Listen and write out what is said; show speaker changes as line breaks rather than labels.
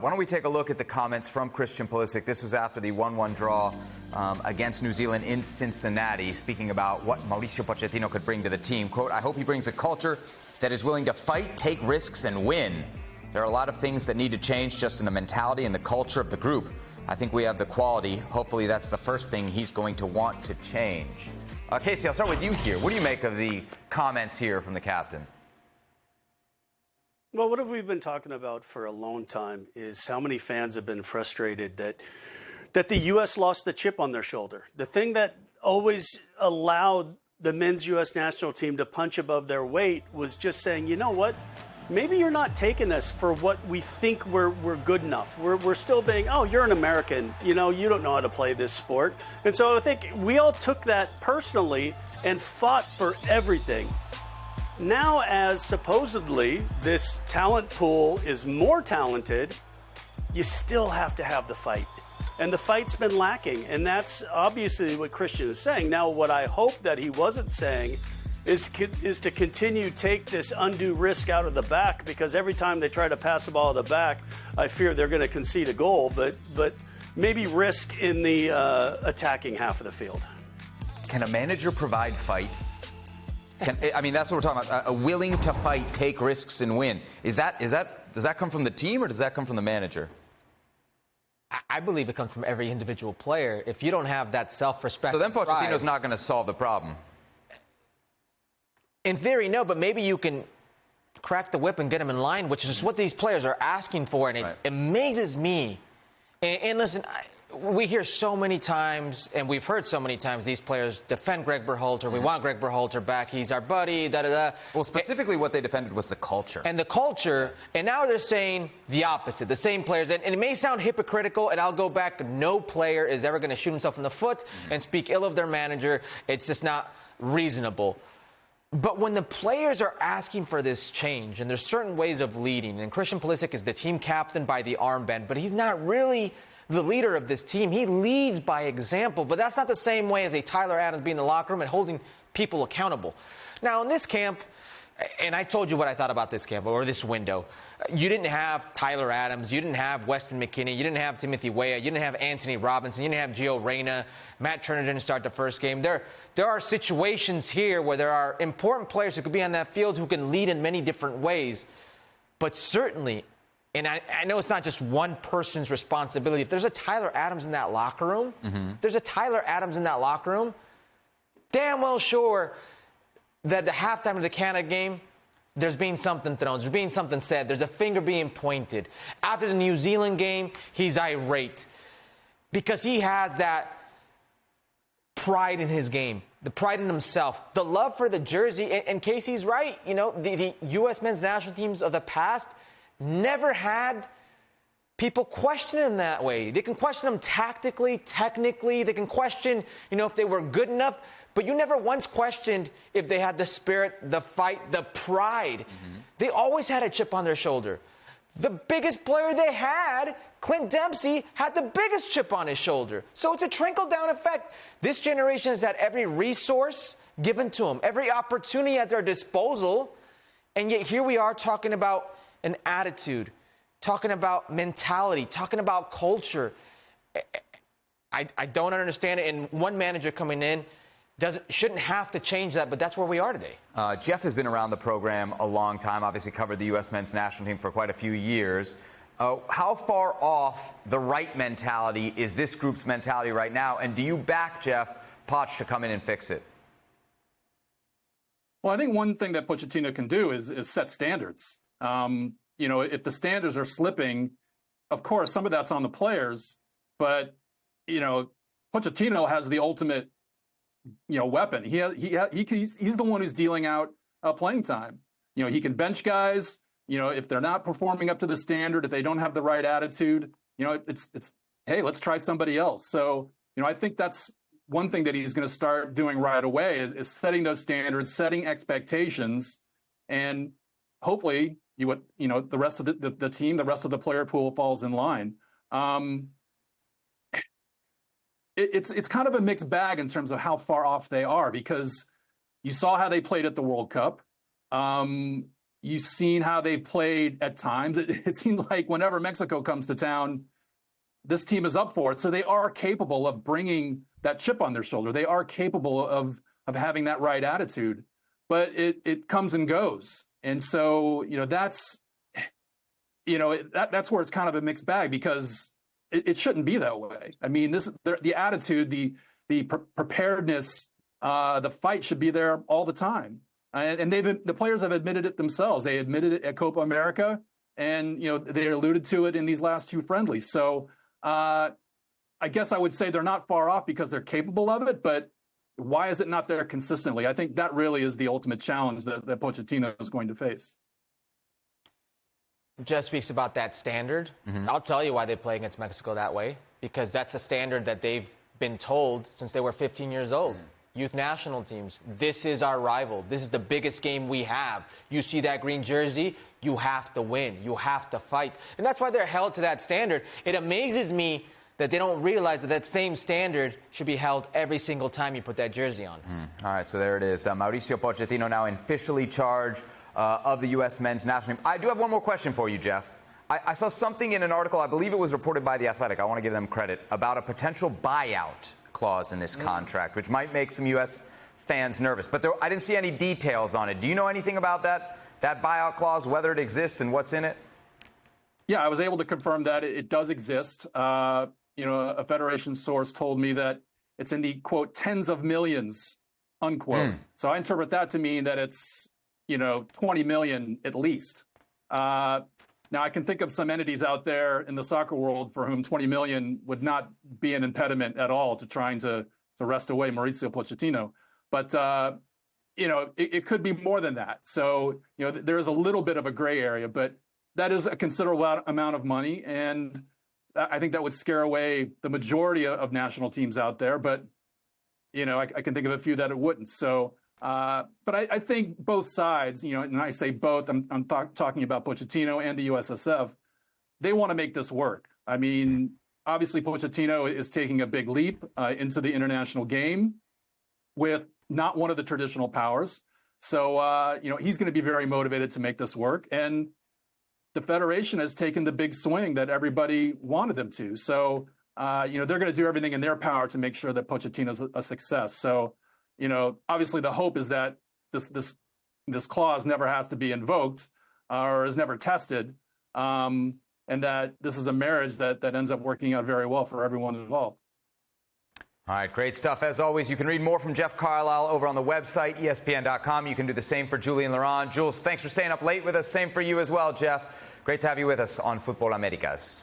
Why don't we take a look at the comments from Christian Pulisic? This was after the 1-1 draw against New Zealand in Cincinnati, speaking about what Mauricio Pochettino could bring to the team. Quote, "I hope he brings a culture that is willing to fight, take risks, and win. There are a lot of things that need to change just in the mentality and the culture of the group. I think we have the quality. Hopefully that's the first thing he's going to want to change." Casey, I'll start with you here. What do you make of the comments here from the captain?
Well, what have we been talking about for a long time is how many fans have been frustrated that the U.S. lost the chip on their shoulder. The thing that always allowed the men's U.S. national team to punch above their weight was just saying, you know what, maybe you're not taking us for what we think we're good enough. We're still being, oh, you're an American, you don't know how to play this sport. And so I think we all took that personally and fought for everything. Now, as supposedly this talent pool is more talented, you still have to have the fight. And the fight's been lacking. And that's obviously what Christian is saying. Now, what I hope that he wasn't saying is to continue take this undue risk out of the back, because every time they try to pass the ball to the back, I fear they're going to concede a goal. But maybe risk in the attacking half of the field.
Can a manager provide fight? That's what we're talking about. A willing to fight, take risks, and win. Does that come from the team, or does that come from the manager?
I believe it comes from every individual player. If you don't have that self-respect,
so then Pochettino's not going to solve the problem.
In theory, no, but maybe you can crack the whip and get them in line, which is what these players are asking for, and it amazes me. And listen, we hear so many times, and we've heard so many times, these players defend Greg Berhalter. We want Greg Berhalter back. He's our buddy, da-da-da.
Well, specifically what they defended was the culture.
And the culture, and now they're saying the opposite, the same players. And it may sound hypocritical, and I'll go back. No player is ever going to shoot himself in the foot and speak ill of their manager. It's just not reasonable. But when the players are asking for this change, and there's certain ways of leading, and Christian Pulisic is the team captain by the armband, but he's not really the leader of this team. He leads by example, but that's not the same way as a Tyler Adams being in the locker room and holding people accountable. Now, in this camp, and I told you what I thought about this camp or this window, you didn't have Tyler Adams, you didn't have Weston McKennie, you didn't have Timothy Weah, you didn't have Anthony Robinson, you didn't have Gio Reyna, Matt Turner didn't start the first game. There are situations here where there are important players who could be on that field who can lead in many different ways, but certainly, and I know it's not just one person's responsibility. If there's a Tyler Adams in that locker room, damn well sure that at the halftime of the Canada game, there's being something thrown, there's being something said, there's a finger being pointed. After the New Zealand game, he's irate because he has that pride in his game, the pride in himself, the love for the jersey. And Casey's right, the U.S. men's national teams of the past never had people question him that way. They can question him tactically, technically. They can question, if they were good enough. But you never once questioned if they had the spirit, the fight, the pride. They always had a chip on their shoulder. The biggest player they had, Clint Dempsey, had the biggest chip on his shoulder. So it's a trickle-down effect. This generation has had every resource given to them, every opportunity at their disposal. And yet here we are talking about an attitude, talking about mentality, talking about culture. I don't understand it. And one manager coming in shouldn't have to change that, but that's where we are today.
Jeff has been around the program a long time, obviously covered the U.S. men's national team for quite a few years. How far off the right mentality is this group's mentality right now? And do you back Jeff Poch to come in and fix it?
Well, I think one thing that Pochettino can do is set standards. If the standards are slipping, of course, some of that's on the players, but, Pochettino has the ultimate, weapon. He's the one who's dealing out playing time. He can bench guys, if they're not performing up to the standard, if they don't have the right attitude, it's hey, let's try somebody else. So, I think that's one thing that he's going to start doing right away is setting those standards, setting expectations, and hopefully the rest of the team, the rest of the player pool falls in line. It's kind of a mixed bag in terms of how far off they are, because you saw how they played at the World Cup. You've seen how they played at times. It seems like whenever Mexico comes to town, this team is up for it. So they are capable of bringing that chip on their shoulder. They are capable of having that right attitude, but it comes and goes. And so, that's where it's kind of a mixed bag, because it shouldn't be that way. I mean, the attitude, the preparedness, the fight should be there all the time. And the players have admitted it themselves. They admitted it at Copa America, and they alluded to it in these last two friendlies. So I guess I would say they're not far off because they're capable of it, but why is it not there consistently? I think that really is the ultimate challenge that Pochettino is going to face.
Jeff speaks about that standard. I'll tell you why they play against Mexico that way, because that's a standard that they've been told since they were 15 years old. Youth national teams, this is our rival. This is the biggest game we have. You see that green jersey, you have to win. You have to fight. And that's why they're held to that standard. It amazes me that they don't realize that same standard should be held every single time you put that jersey on.
All right, so there it is. Mauricio Pochettino now officially charged of the U.S. men's national team. I do have one more question for you, Jeff. I saw something in an article, I believe it was reported by The Athletic, I want to give them credit, about a potential buyout clause in this contract, which might make some U.S. fans nervous. But I didn't see any details on it. Do you know anything about that buyout clause, whether it exists and what's in it?
Yeah, I was able to confirm that it does exist. A Federation source told me that it's in the, quote, tens of millions, unquote. So I interpret that to mean that it's, 20 million at least. Now, I can think of some entities out there in the soccer world for whom 20 million would not be an impediment at all to trying to wrest away Mauricio Pochettino. But, it could be more than that. So, there is a little bit of a gray area, but that is a considerable amount of money. And I think that would scare away the majority of national teams out there. But, I can think of a few that it wouldn't. So, but I think both sides, and I say both, I'm talking about Pochettino and the USSF, they want to make this work. I mean, obviously Pochettino is taking a big leap into the international game with not one of the traditional powers. So, he's going to be very motivated to make this work. And the Federation has taken the big swing that everybody wanted them to. So, they're going to do everything in their power to make sure that Pochettino's a success. So, obviously the hope is that this clause never has to be invoked or is never tested, and that this is a marriage that ends up working out very well for everyone involved.
All right, great stuff. As always, you can read more from Jeff Carlisle over on the website, ESPN.com. You can do the same for Julian Laurent. Jules, thanks for staying up late with us. Same for you as well, Jeff. Great to have you with us on Fútbol Américas.